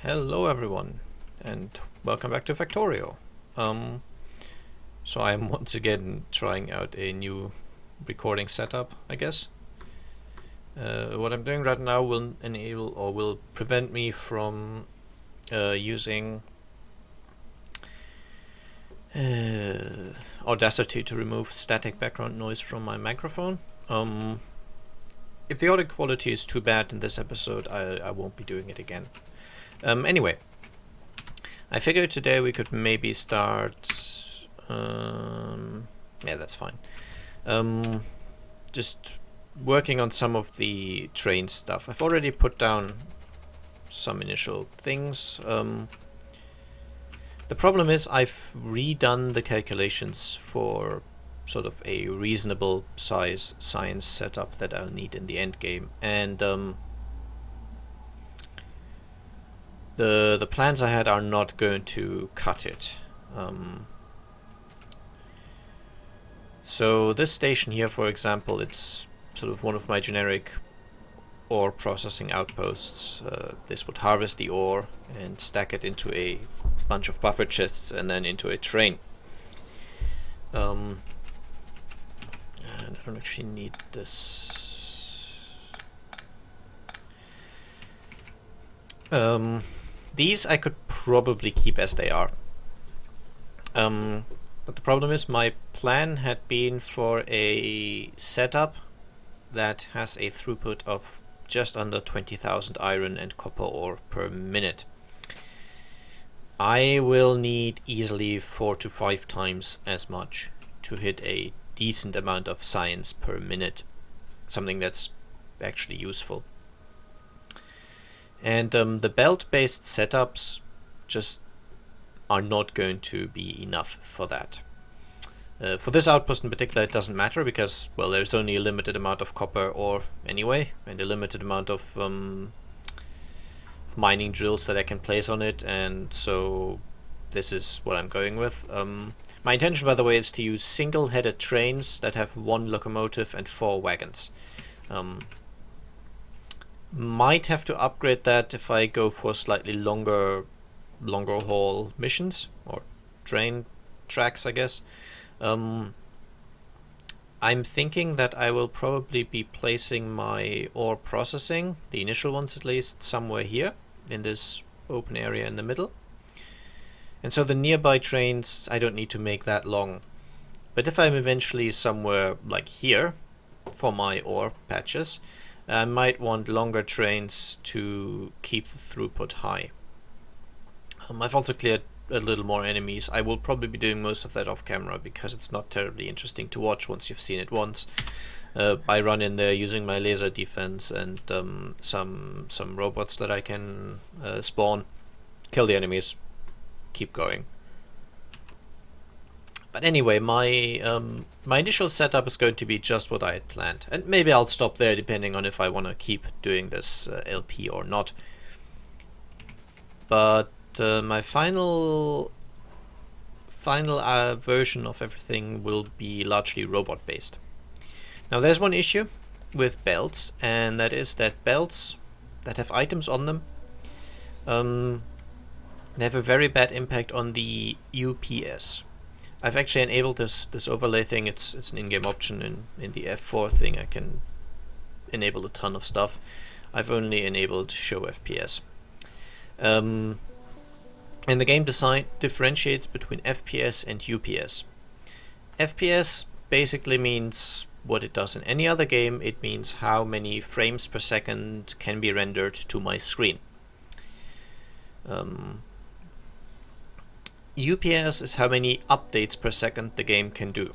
Hello everyone, and welcome back to Factorio. So I'm once again trying out a new recording setup, I guess. What I'm doing right now will enable or will prevent me from using Audacity to remove static background noise from my microphone. If the audio quality is too bad in this episode, I won't be doing it again. Anyway, I figured today we could maybe start. Yeah, that's fine. Just working on some of the train stuff. I've already put down some initial things. The problem is I've redone the calculations for sort of a reasonable size science setup that I'll need in the end game, and the plans I had are not going to cut it. So this station here, for example, it's sort of one of my generic ore processing outposts. This would harvest the ore and stack it into a bunch of buffer chests and then into a train. And I don't actually need this. These I could probably keep as they are. But the problem is my plan had been for a setup that has a throughput of just under 20,000 iron and copper ore per minute. I will need easily 4 to 5 times as much to hit a decent amount of science per minute, something that's actually useful. And the belt-based setups just are not going to be enough for that. For this outpost in particular, it doesn't matter because, well, there's only a limited amount of copper ore anyway, and a limited amount of mining drills that I can place on it, and so this is what I'm going with. My intention, by the way, is to use single-headed trains that have 1 locomotive and 4 wagons. Might have to upgrade that if I go for slightly longer haul missions, or train tracks, I guess. I'm thinking that I will probably be placing my ore processing, the initial ones at least, somewhere here in this open area in the middle. And so the nearby trains, I don't need to make that long. But if I'm eventually somewhere like here for my ore patches, I might want longer trains to keep the throughput high. I've also cleared a little more enemies. I will probably be doing most of that off camera because it's not terribly interesting to watch once you've seen it once. I run in there using my laser defense and some robots that I can spawn, kill the enemies, keep going. But anyway, my initial setup is going to be just what I had planned, and maybe I'll stop there depending on if I want to keep doing this LP or not. But my final version of everything will be largely robot based. Now there's one issue with belts, and that is that belts that have items on them, they have a very bad impact on the UPS. I've actually enabled this overlay thing. It's an in-game option in the F4 thing. I can enable a ton of stuff. I've only enabled show FPS. And the game design differentiates between FPS and UPS. FPS basically means what it does in any other game. It means how many frames per second can be rendered to my screen. UPS is how many updates per second the game can do.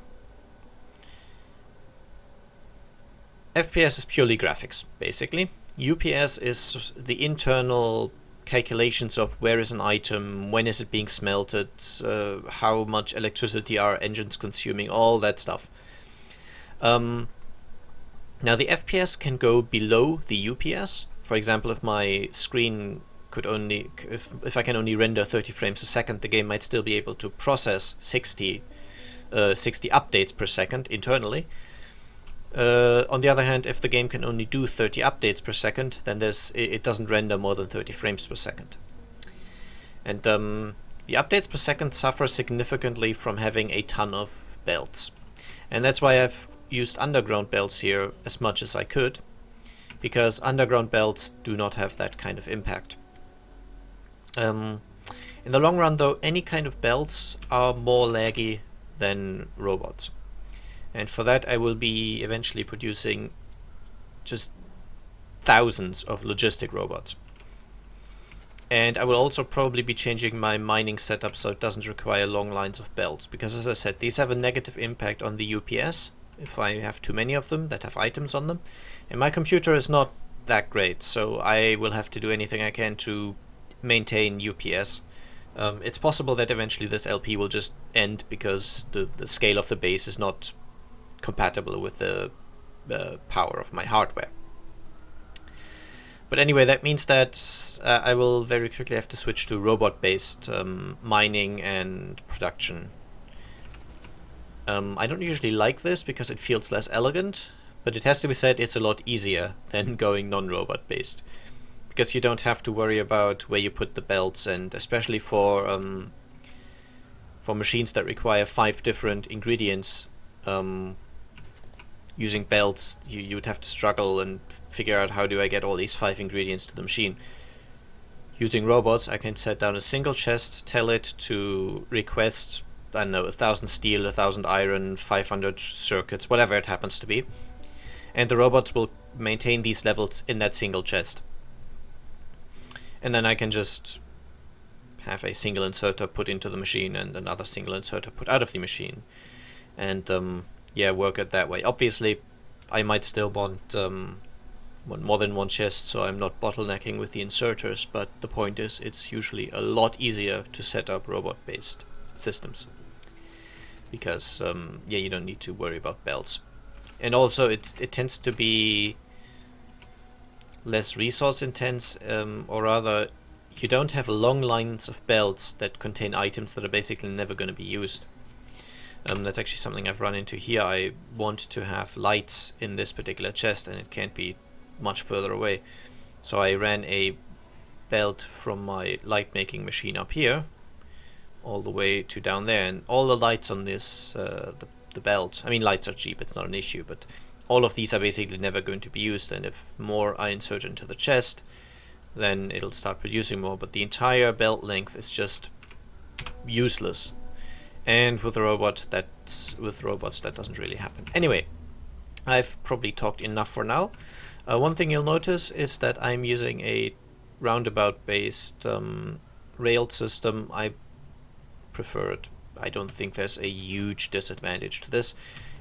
FPS is purely graphics, basically. UPS is the internal calculations of where is an item, when is it being smelted, how much electricity are engines consuming, all that stuff. Now the FPS can go below the UPS. For example, if my screen could only, if I can only render 30 frames a second, the game might still be able to process 60 updates per second internally. On the other hand, if the game can only do 30 updates per second, then it doesn't render more than 30 frames per second. And the updates per second suffer significantly from having a ton of belts. And that's why I've used underground belts here as much as I could, because underground belts do not have that kind of impact. In the long run though, any kind of belts are more laggy than robots. And for that I will be eventually producing just thousands of logistic robots. And I will also probably be changing my mining setup so it doesn't require long lines of belts, because as I said, these have a negative impact on the UPS if I have too many of them that have items on them. And my computer is not that great, so I will have to do anything I can to maintain UPS. It's possible that eventually this LP will just end because the scale of the base is not compatible with the power of my hardware. But anyway, that means that I will very quickly have to switch to robot-based mining and production. I don't usually like this because it feels less elegant, but it has to be said it's a lot easier than going non-robot based. Because you don't have to worry about where you put the belts, and especially for machines that require 5 different ingredients, using belts, you would have to struggle and figure out how do I get all these 5 ingredients to the machine. Using robots, I can set down a single chest, tell it to request, I don't know, 1,000 steel, 1,000 iron, 500 circuits, whatever it happens to be. And the robots will maintain these levels in that single chest. And then I can just have a single inserter put into the machine and another single inserter put out of the machine. And yeah, work it that way. Obviously, I might still want more than one chest, so I'm not bottlenecking with the inserters, but the point is it's usually a lot easier to set up robot-based systems. Because, yeah, you don't need to worry about belts. And also, it tends to be less resource intense, or rather, you don't have long lines of belts that contain items that are basically never going to be used. That's actually something I've run into here. I want to have lights in this particular chest, and it can't be much further away. So I ran a belt from my light making machine up here all the way to down there, and all the lights on this the belt, I mean, lights are cheap, it's not an issue, but all of these are basically never going to be used, and if more I insert into the chest, then it'll start producing more, but the entire belt length is just useless. And with robots that doesn't really happen. Anyway, I've probably talked enough for now. One thing you'll notice is that I'm using a roundabout based railed system. I prefer it. I don't think there's a huge disadvantage to this.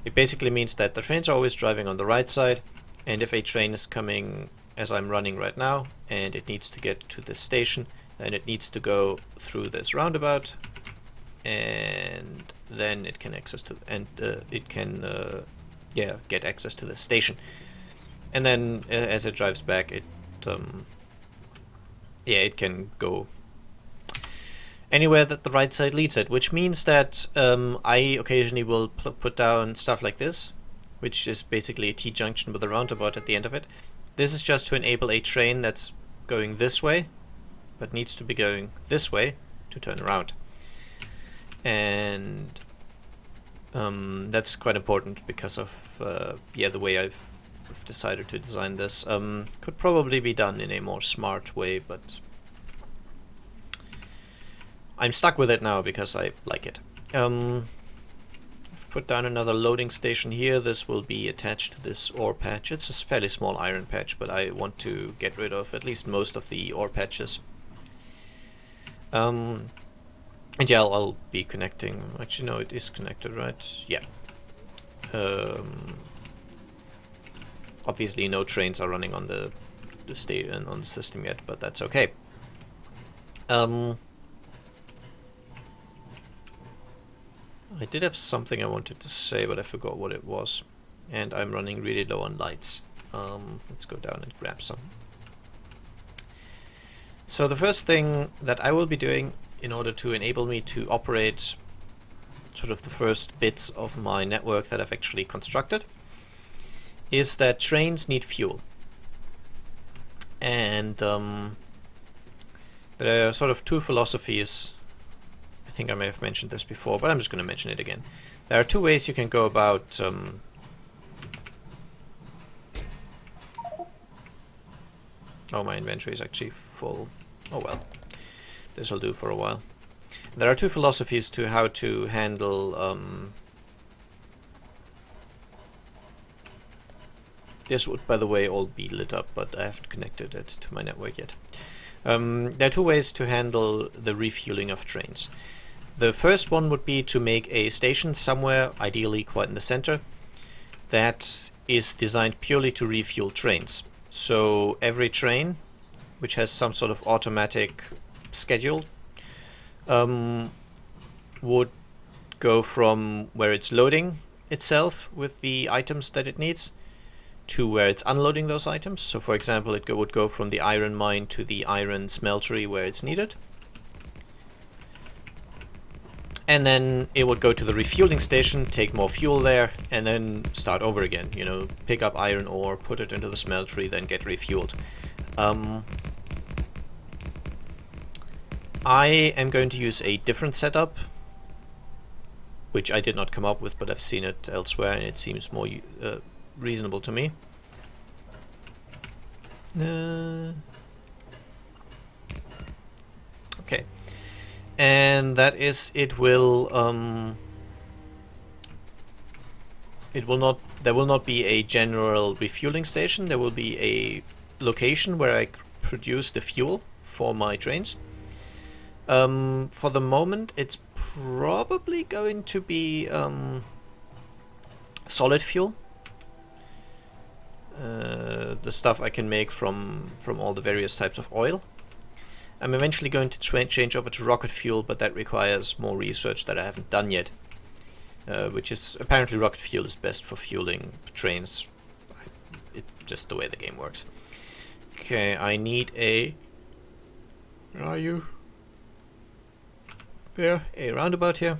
It basically means that the trains are always driving on the right side, and if a train is coming as I'm running right now and it needs to get to this station, then it needs to go through this roundabout, and then it can get access to the station. And then as it drives back, it can go anywhere that the right side leads it, which means that I occasionally will put down stuff like this, which is basically a T-junction with a roundabout at the end of it. This is just to enable a train that's going this way, but needs to be going this way to turn around. And that's quite important because of the way I've decided to design this. Could probably be done in a more smart way, but I'm stuck with it now because I like it. I've put down another loading station here. This will be attached to this ore patch. It's a fairly small iron patch, but I want to get rid of at least most of the ore patches. And yeah, I'll be connecting. Actually, no, it is connected, right? Yeah. Obviously, no trains are running on the station on the system yet, but that's okay. I did have something I wanted to say, but I forgot what it was, and I'm running really low on lights. Let's go down and grab some. So the first thing that I will be doing in order to enable me to operate sort of the first bits of my network that I've actually constructed is that trains need fuel. And There are sort of two philosophies. I think I may have mentioned this before, but I'm just going to mention it again. There are two ways you can go about oh, my inventory is actually full. Oh well, this will do for a while. There are two philosophies to how to handle this would, by the way, all be lit up, but I haven't connected it to my network yet. There are two ways to handle the refueling of trains. The first one would be to make a station somewhere, ideally quite in the center, that is designed purely to refuel trains. So every train, which has some sort of automatic schedule, would go from where it's loading itself with the items that it needs to where it's unloading those items. So for example, it would go from the iron mine to the iron smeltery where it's needed. And then it would go to the refueling station, take more fuel there, and then start over again. You know, pick up iron ore, put it into the smeltery, then get refueled. I am going to use a different setup, which I did not come up with, but I've seen it elsewhere, and it seems more reasonable to me. Okay, and that is it will not, there will not be a general refueling station. There will be a location where I produce the fuel for my trains. For the moment, it's probably going to be solid fuel. The stuff I can make from all the various types of oil. I'm eventually going to change over to rocket fuel, but that requires more research that I haven't done yet. Which is, apparently rocket fuel is best for fueling trains. It's just the way the game works. Okay, I need a... Where are you? There, a roundabout here.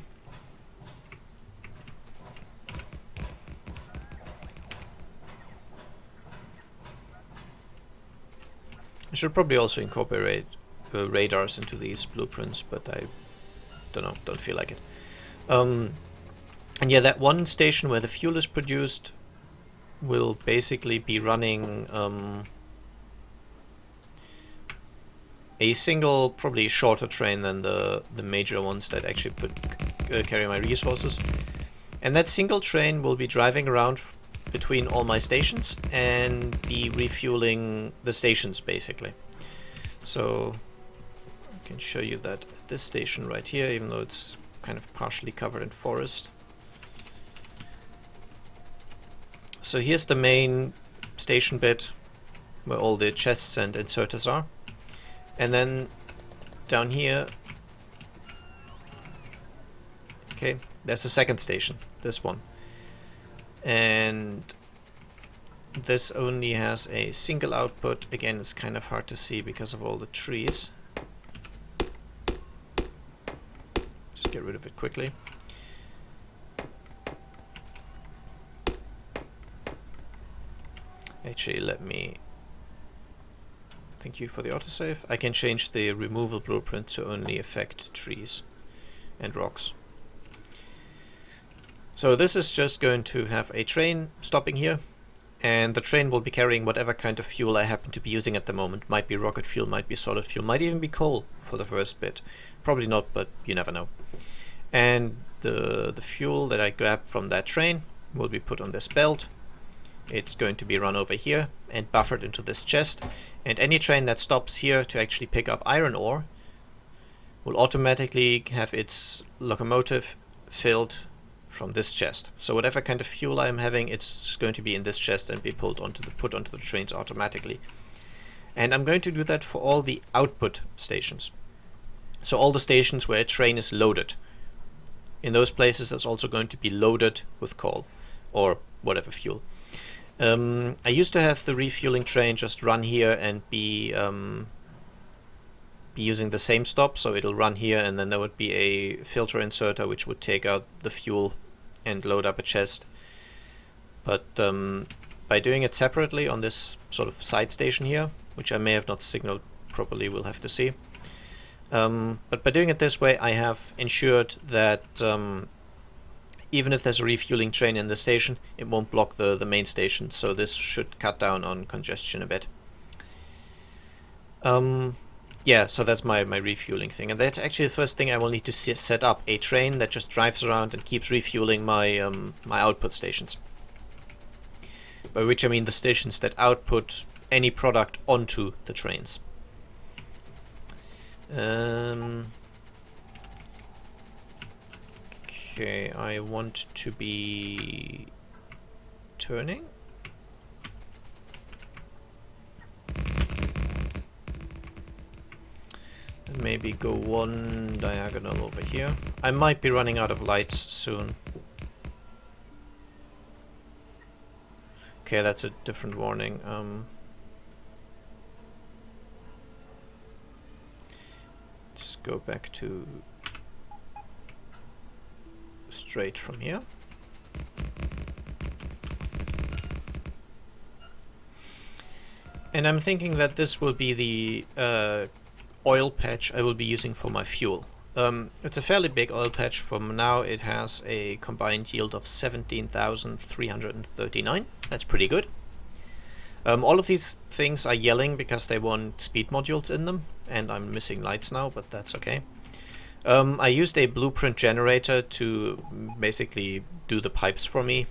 I should probably also incorporate radars into these blueprints, but I don't feel like it. And yeah, that one station where the fuel is produced will basically be running a single, probably shorter train than the major ones that actually carry my resources. And that single train will be driving around between all my stations and be refueling the stations, basically. So I can show you that at this station right here, even though it's kind of partially covered in forest. So here's the main station bit where all the chests and inserters are. And then down here, okay, there's the second station, this one. And this only has a single output. Again, it's kind of hard to see because of all the trees. Just get rid of it quickly. Actually, let me... Thank you for the autosave. I can change the removal blueprint to only affect trees and rocks. So this is just going to have a train stopping here, and the train will be carrying whatever kind of fuel I happen to be using at the moment. Might be rocket fuel, might be solid fuel, might even be coal for the first bit. Probably not, but you never know. And the fuel that I grab from that train will be put on this belt. It's going to be run over here and buffered into this chest, and any train that stops here to actually pick up iron ore will automatically have its locomotive filled from this chest. So whatever kind of fuel I'm having, it's going to be in this chest and be put onto the trains automatically. And I'm going to do that for all the output stations. So all the stations where a train is loaded. In those places it's also going to be loaded with coal or whatever fuel. I used to have the refueling train just run here and be using the same stop, so it'll run here and then there would be a filter inserter which would take out the fuel and load up a chest. But by doing it separately on this sort of side station here, which I may have not signaled properly, we'll have to see, But by doing it this way, I have ensured that even if there's a refueling train in the station, it won't block the main station, so this should cut down on congestion a bit. Yeah, so that's my refueling thing, and that's actually the first thing I will need to set up, a train that just drives around and keeps refueling my my output stations. By which I mean the stations that output any product onto the trains. Okay, I want to be turning. And maybe go one diagonal over here. I might be running out of lights soon. Okay, that's a different warning. Let's go back to straight from here. And I'm thinking that this will be the oil patch I will be using for my fuel. It's a fairly big oil patch. From now it has a combined yield of 17,339. That's pretty good. All of these things are yelling because they want speed modules in them, and I'm missing lights now, but that's okay. I used a blueprint generator to basically do the pipes for me.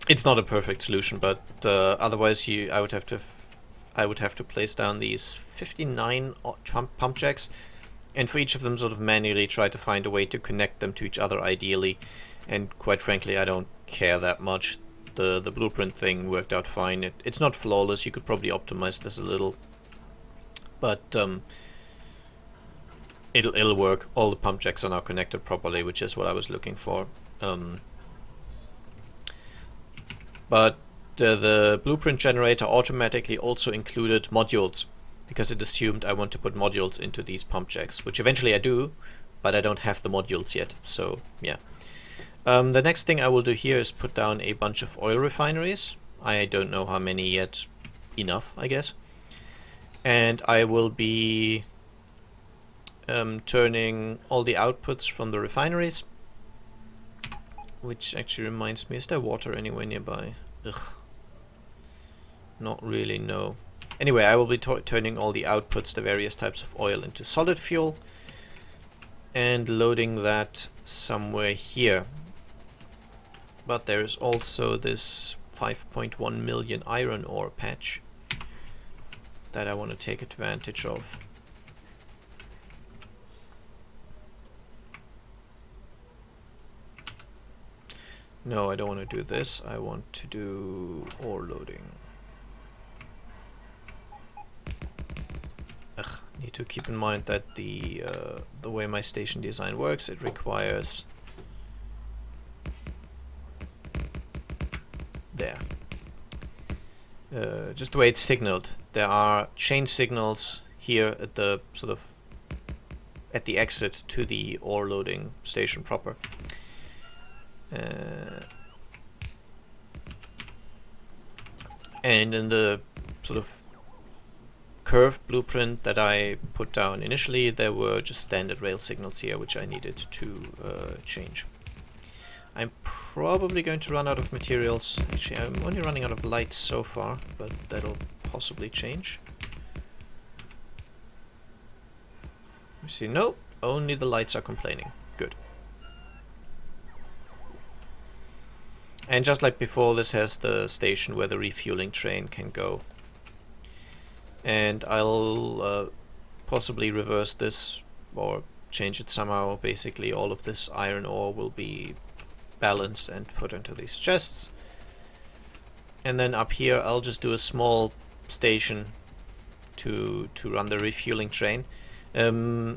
It's not a perfect solution, but otherwise I would have to place down these 59 pump jacks, and for each of them sort of manually try to find a way to connect them to each other ideally. And quite frankly, I don't care that much. The blueprint thing worked out fine. It's not flawless. You could probably optimize this a little, but it'll work. All the pump jacks are now connected properly, which is what I was looking for. But the blueprint generator automatically also included modules, because it assumed I want to put modules into these pump jacks, which eventually I do, but I don't have the modules yet, so yeah. The next thing I will do here is put down a bunch of oil refineries. I don't know how many yet. Enough, I guess. And I will be turning all the outputs from the refineries. Which actually reminds me, is there water anywhere nearby? Ugh. Not really, no. Anyway, I will be turning all the outputs, the various types of oil, into solid fuel. And loading that somewhere here. But there is also this 5.1 million iron ore patch that I want to take advantage of. No, I don't want to do this. I want to do ore loading. Need to keep in mind that the way my station design works, it requires there. Just the way it's signaled. There are chain signals here at the at the exit to the ore loading station proper. And in the sort of curved blueprint that I put down initially, there were just standard rail signals here, which I needed to change. I'm probably going to run out of materials. Actually, I'm only running out of lights so far, but that'll possibly change. You see, no, only the lights are complaining. Good. And just like before, this has the station where the refueling train can go. And I'll possibly reverse this or change it somehow. Basically, all of this iron ore will be balanced and put into these chests. And then up here, I'll just do a small station to run the refueling train. A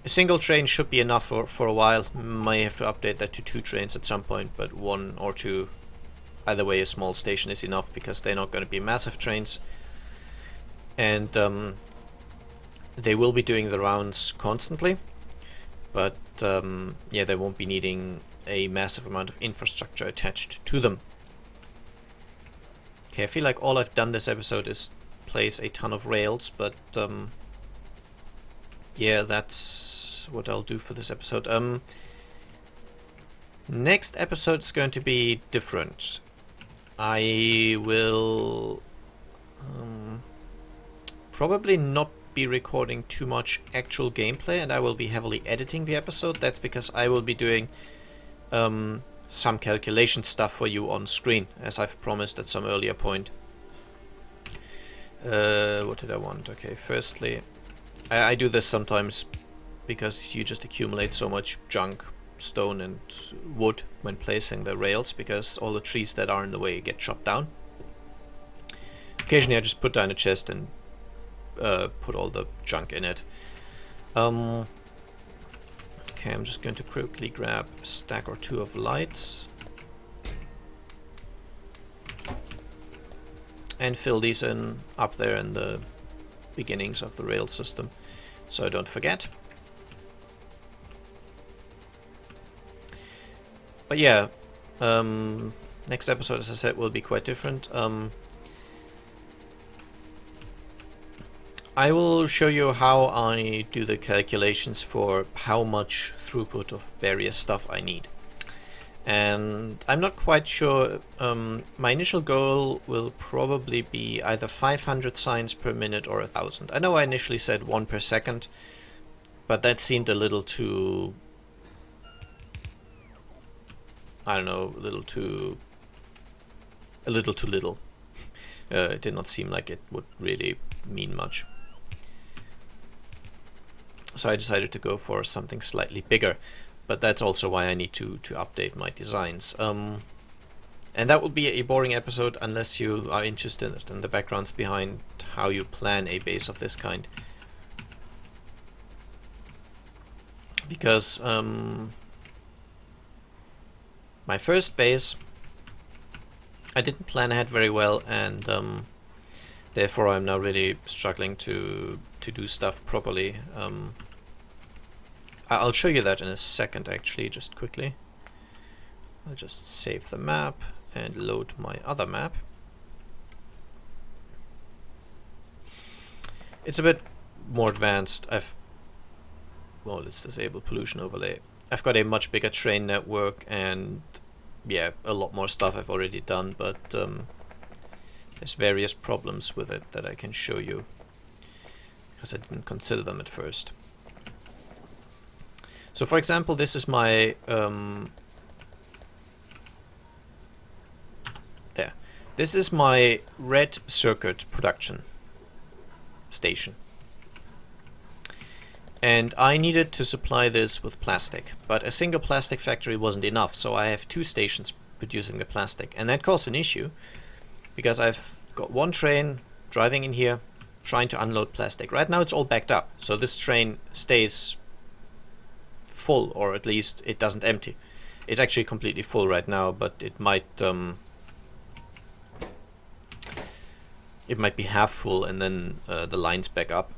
single train should be enough for a while. Might have to update that to 2 trains at some point, but 1 or 2. Either way, a small station is enough because they're not going to be massive trains. And they will be doing the rounds constantly, but yeah, they won't be needing a massive amount of infrastructure attached to them. Okay, I feel like all I've done this episode is place a ton of rails, but yeah, that's what I'll do for this episode. Next episode is going to be different. I will probably not be recording too much actual gameplay, and I will be heavily editing the episode. That's because I will be doing some calculation stuff for you on screen, as I've promised at some earlier point. What did I want? Okay, firstly, I do this sometimes because you just accumulate so much junk, stone and wood when placing the rails, because all the trees that are in the way get chopped down. Occasionally I just put down a chest and put all the junk in it. Okay, I'm just going to quickly grab a stack or two of lights and fill these in up there in the beginnings of the rail system, so I don't forget. But yeah, next episode, as I said, will be quite different. I will show you how I do the calculations for how much throughput of various stuff I need. And I'm not quite sure, my initial goal will probably be either 500 signs per minute or 1,000. I know I initially said 1 per second, but that seemed a little too, I don't know, a little too little. It did not seem like it would really mean much. So I decided to go for something slightly bigger, but that's also why I need to update my designs. And that will be a boring episode unless you are interested in the backgrounds behind how you plan a base of this kind. Because my first base, I didn't plan ahead very well, and therefore I'm now really struggling to do stuff properly. I'll show you that in a second, actually, just quickly. I'll just save the map and load my other map. It's a bit more advanced. Well, let's disable pollution overlay. I've got a much bigger train network, and yeah, a lot more stuff I've already done, but there's various problems with it that I can show you, because I didn't consider them at first. So for example, this is my this is my red circuit production station, and I needed to supply this with plastic, but a single plastic factory wasn't enough, so I have 2 stations producing the plastic, and that caused an issue because I've got one train driving in here trying to unload plastic. Right now it's all backed up, so this train stays full, or at least it doesn't empty. It's actually completely full right now, but it might be half full, and then the lines back up.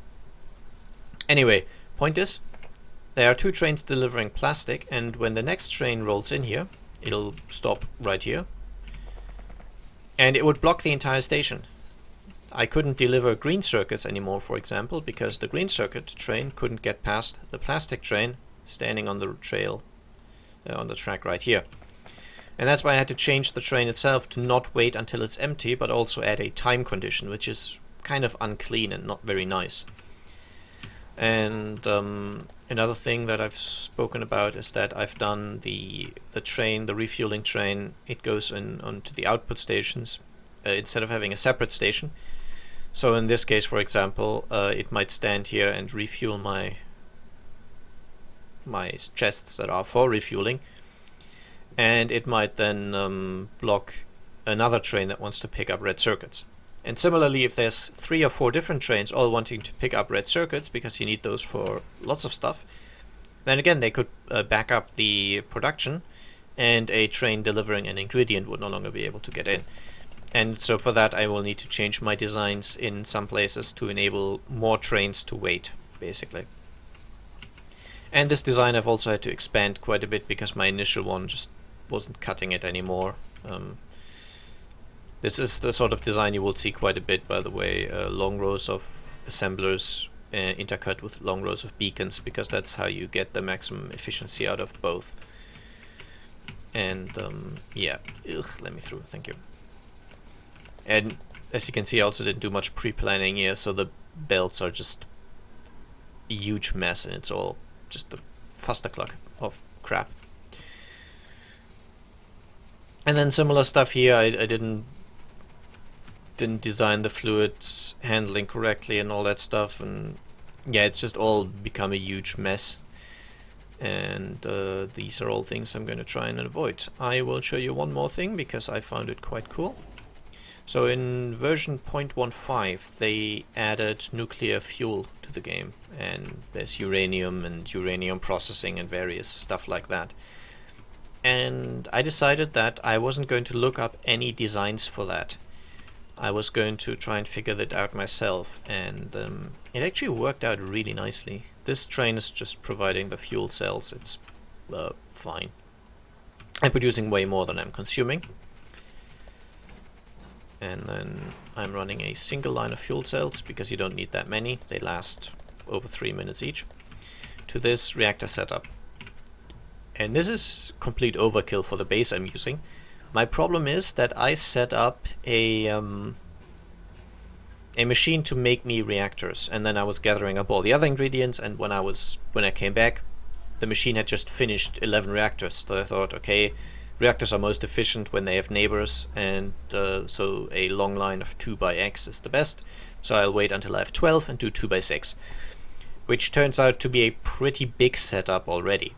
Anyway, point is, there are 2 trains delivering plastic, and when the next train rolls in here, it'll stop right here, and it would block the entire station. I couldn't deliver green circuits anymore, for example, because the green circuit train couldn't get past the plastic train standing on the trail, on the track right here. And that's why I had to change the train itself to not wait until it's empty, but also add a time condition, which is kind of unclean and not very nice. And another thing that I've spoken about is that I've done the train, the refueling train, it goes onto the output stations instead of having a separate station. So in this case, for example, it might stand here and refuel my chests that are for refueling, and it might then block another train that wants to pick up red circuits. And similarly, if there's 3 or 4 different trains all wanting to pick up red circuits, because you need those for lots of stuff, then again they could back up the production, and a train delivering an ingredient would no longer be able to get in. And so for that I will need to change my designs in some places to enable more trains to wait, basically. And this design I've also had to expand quite a bit because my initial one just wasn't cutting it anymore. This is the sort of design you will see quite a bit, by the way, long rows of assemblers intercut with long rows of beacons, because that's how you get the maximum efficiency out of both. And yeah, let me through, thank you. And as you can see, I also didn't do much pre-planning here, so the belts are just a huge mess, and it's all just a clustercluck of crap. And then similar stuff here, I didn't design the fluids handling correctly and all that stuff, and yeah, it's just all become a huge mess. And these are all things I'm going to try and avoid. I will show you one more thing because I found it quite cool. So in version 0.15 they added nuclear fuel to the game, and there's uranium and uranium processing and various stuff like that. And I decided that I wasn't going to look up any designs for that. I was going to try and figure that out myself, and it actually worked out really nicely. This train is just providing the fuel cells. It's fine. I'm producing way more than I'm consuming. And then I'm running a single line of fuel cells because you don't need that many. They last over 3 minutes each. To this reactor setup. And this is complete overkill for the base I'm using. My problem is that I set up a machine to make me reactors, and then I was gathering up all the other ingredients, and when I came back, the machine had just finished 11 reactors. So I thought, okay, reactors are most efficient when they have neighbors, and so a long line of 2x is the best. So I'll wait until I have 12 and do 2x6, which turns out to be a pretty big setup already.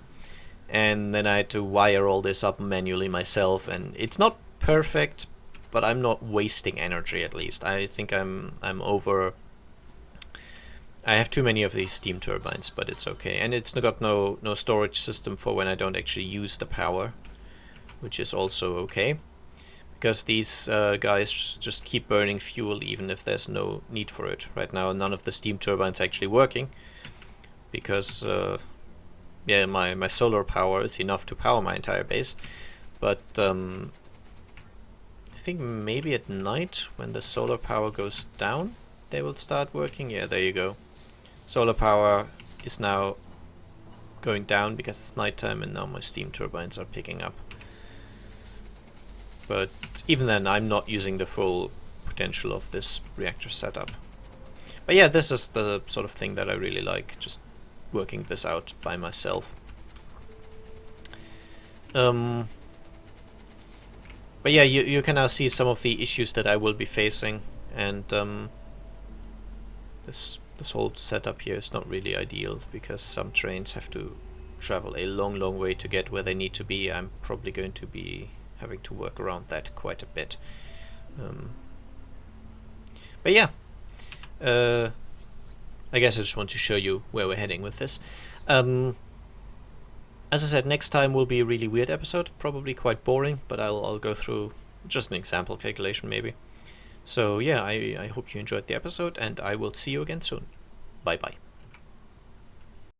And then I had to wire all this up manually myself, and it's not perfect, but I'm not wasting energy. At least I think I'm over. I have too many of these steam turbines, but it's okay. And it's got no storage system for when I don't actually use the power, which is also okay, because these guys just keep burning fuel even if there's no need for it. Right now none of the steam turbines are actually working, because yeah, my solar power is enough to power my entire base, but I think maybe at night when the solar power goes down they will start working. Yeah, there you go. Solar power is now going down because it's nighttime, and now my steam turbines are picking up. But even then I'm not using the full potential of this reactor setup. But yeah, this is the sort of thing that I really like, just working this out by myself. But yeah, you can now see some of the issues that I will be facing, and this whole setup here is not really ideal because some trains have to travel a long way to get where they need to be. I'm probably going to be having to work around that quite a bit. But yeah, I guess I just want to show you where we're heading with this. As I said, next time will be a really weird episode, probably quite boring, but I'll go through just an example calculation maybe. So yeah, I hope you enjoyed the episode, and I will see you again soon. Bye bye.